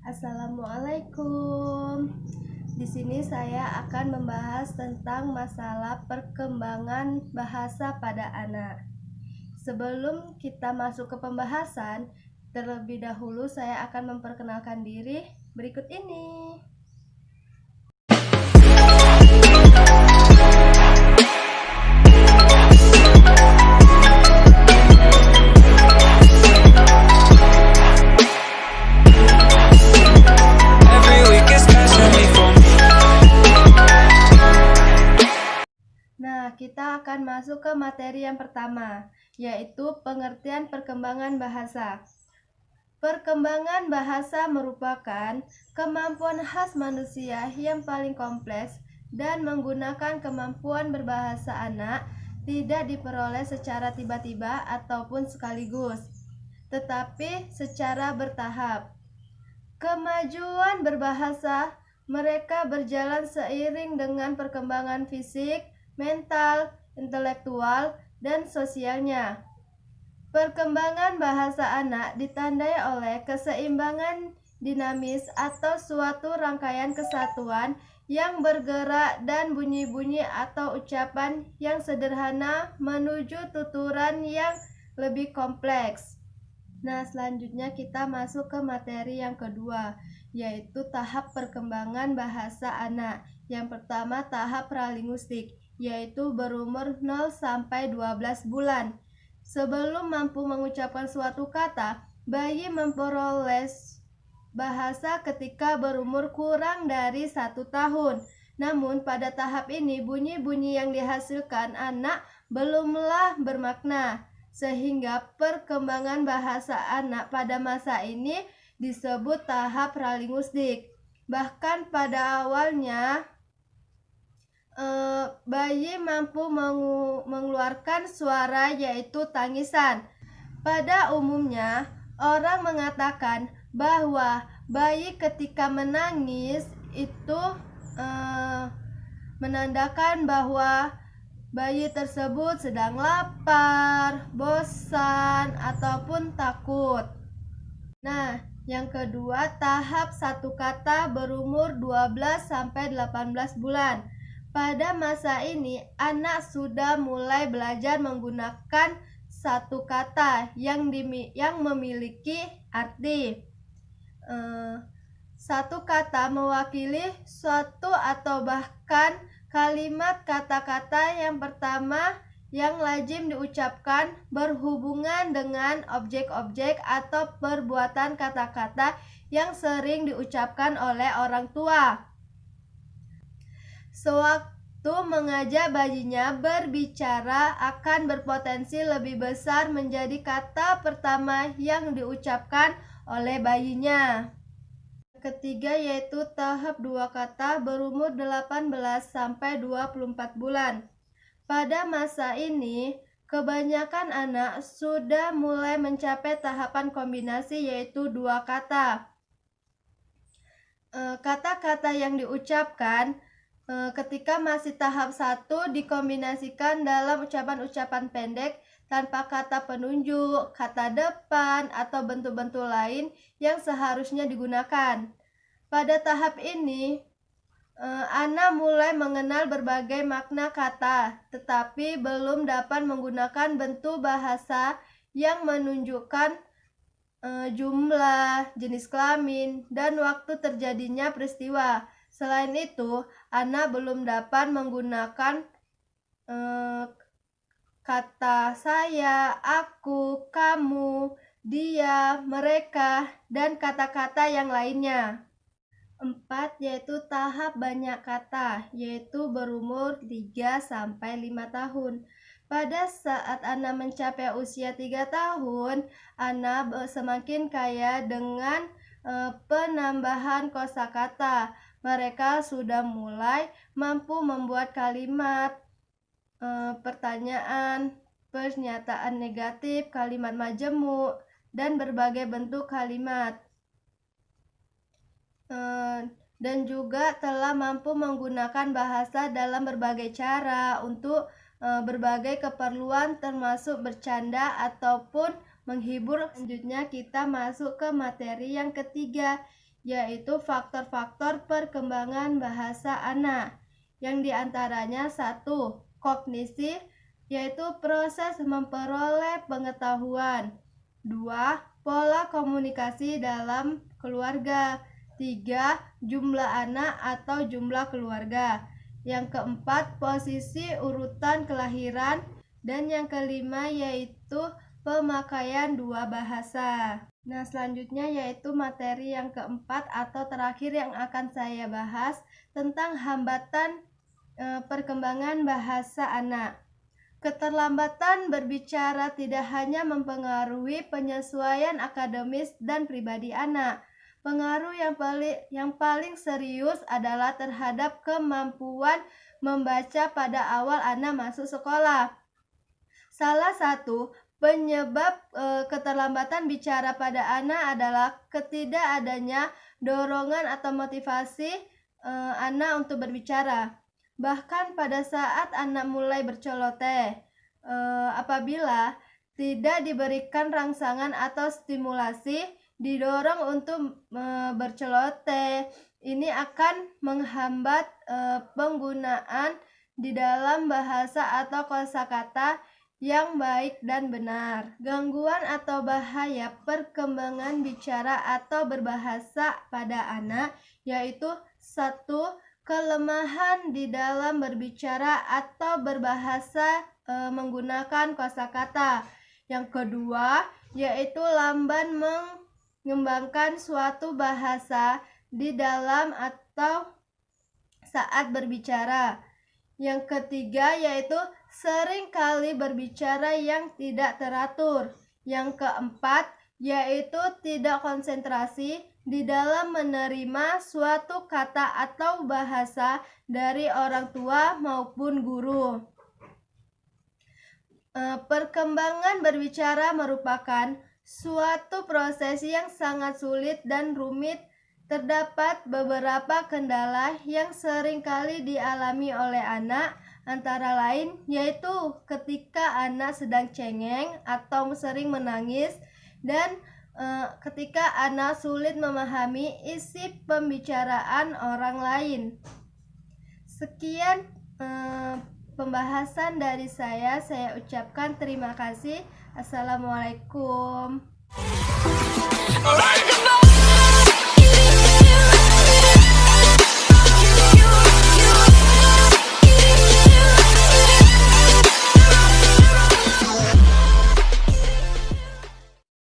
Assalamualaikum. Di sini saya akan membahas tentang masalah perkembangan bahasa pada anak. Sebelum kita masuk ke pembahasan, terlebih dahulu saya akan memperkenalkan diri berikut ini. Nah, kita akan masuk ke materi yang pertama, yaitu pengertian perkembangan bahasa. Perkembangan bahasa merupakan kemampuan khas manusia yang paling kompleks dan menggunakan kemampuan berbahasa anak tidak diperoleh secara tiba-tiba ataupun sekaligus, tetapi secara bertahap. Kemajuan berbahasa mereka berjalan seiring dengan perkembangan fisik, mental, intelektual, dan sosialnya. Perkembangan bahasa anak ditandai oleh keseimbangan dinamis atau suatu rangkaian kesatuan yang bergerak dan bunyi-bunyi atau ucapan yang sederhana menuju tuturan yang lebih kompleks. Nah, selanjutnya kita masuk ke materi yang kedua, yaitu tahap perkembangan bahasa anak. Yang pertama, tahap pralinguistik, yaitu berumur 0 sampai 12 bulan. Sebelum mampu mengucapkan suatu kata, bayi memperoleh bahasa ketika berumur kurang dari 1 tahun. Namun pada tahap ini bunyi-bunyi yang dihasilkan anak belumlah bermakna, sehingga perkembangan bahasa anak pada masa ini disebut tahap pralinguistik. Bahkan pada awalnya bayi mampu mengeluarkan suara, yaitu tangisan. Pada umumnya, orang mengatakan bahwa bayi ketika menangis itu menandakan bahwa bayi tersebut sedang lapar, bosan, ataupun takut. Nah, yang kedua, tahap satu kata berumur 12 sampai 18 bulan. Pada masa ini, anak sudah mulai belajar menggunakan satu kata yang memiliki arti. Satu kata mewakili suatu atau bahkan kalimat kata-kata yang pertama yang lazim diucapkan berhubungan dengan objek-objek atau perbuatan kata-kata yang sering diucapkan oleh orang tua. Sewaktu mengajak bayinya berbicara akan berpotensi lebih besar menjadi kata pertama yang diucapkan oleh bayinya. Ketiga, yaitu tahap 2 kata berumur 18 sampai 24 bulan. Pada masa ini, kebanyakan anak sudah mulai mencapai tahapan kombinasi, yaitu 2 kata. Kata-kata yang diucapkan ketika masih tahap 1 dikombinasikan dalam ucapan-ucapan pendek tanpa kata penunjuk, kata depan, atau bentuk-bentuk lain yang seharusnya digunakan. Pada tahap ini, anak mulai mengenal berbagai makna kata, tetapi belum dapat menggunakan bentuk bahasa yang menunjukkan jumlah, jenis kelamin, dan waktu terjadinya peristiwa. Selain itu, anak belum dapat menggunakan kata saya, aku, kamu, dia, mereka, dan kata-kata yang lainnya. 4, yaitu tahap banyak kata, yaitu berumur 3 sampai 5 tahun. Pada saat anak mencapai usia 3 tahun, anak semakin kaya dengan penambahan kosakata. Mereka sudah mulai mampu membuat kalimat, pertanyaan, pernyataan negatif, kalimat majemuk, dan berbagai bentuk kalimat. Dan juga telah mampu menggunakan bahasa dalam berbagai cara untuk berbagai keperluan, termasuk bercanda ataupun menghibur. Selanjutnya kita masuk ke materi yang ketiga, yaitu faktor-faktor perkembangan bahasa anak, yang diantaranya 1. Kognisi, yaitu proses memperoleh pengetahuan. 2. Pola komunikasi dalam keluarga. 3. Jumlah anak atau jumlah keluarga. Yang keempat, posisi urutan kelahiran. Dan yang kelima yaitu pemakaian dua bahasa. Nah, selanjutnya yaitu materi yang keempat atau terakhir yang akan saya bahas tentang hambatan perkembangan bahasa anak. Keterlambatan berbicara tidak hanya mempengaruhi penyesuaian akademis dan pribadi anak. Pengaruh yang paling serius adalah terhadap kemampuan membaca pada awal anak masuk sekolah. Salah satu penyebab keterlambatan bicara pada anak adalah ketidakadanya dorongan atau motivasi anak untuk berbicara. Bahkan pada saat anak mulai berceloteh, apabila tidak diberikan rangsangan atau stimulasi, didorong untuk berceloteh, ini akan menghambat penggunaan di dalam bahasa atau kosakata yang baik dan benar. Gangguan atau bahaya perkembangan bicara atau berbahasa pada anak yaitu 1. Kelemahan di dalam berbicara atau berbahasa menggunakan kosakata. Yang kedua, yaitu lamban mengembangkan suatu bahasa di dalam atau saat berbicara. Yang ketiga, yaitu sering kali berbicara yang tidak teratur. Yang keempat, yaitu tidak konsentrasi di dalam menerima suatu kata atau bahasa dari orang tua maupun guru. Perkembangan berbicara merupakan suatu proses yang sangat sulit dan rumit. Terdapat beberapa kendala yang sering kali dialami oleh anak, antara lain yaitu ketika anak sedang cengeng atau sering menangis, dan ketika anak sulit memahami isi pembicaraan orang lain. Sekian pembahasan dari saya ucapkan terima kasih. Assalamualaikum.